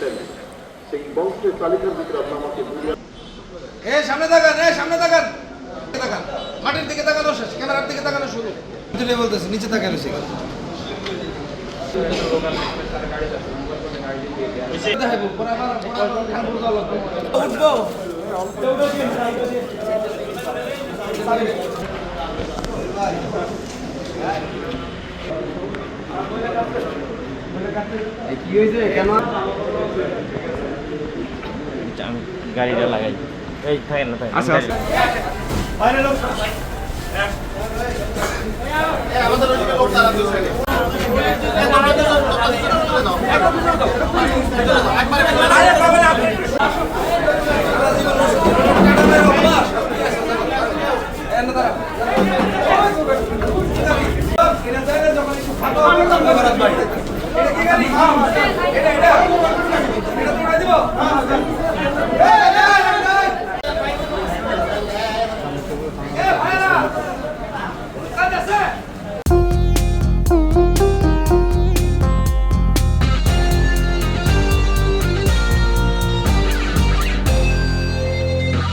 করতেন সেই বংশের তালিকার ভিতরে আপনি আমাকে সামনে তাকান, সামনে তাকান, তাকান, মাটির দিকে তাকানো শেষ, ক্যামেরার দিকে তাকানো শুরু। দুটোই বলতেছে নিচে তাকানো শেষ। কি হয়েছে কেন আমি গাড়িটা লাগাই এই থাকেন না থাকেন আচ্ছা আমাদের ওইদিকে লোক দাঁড়াতে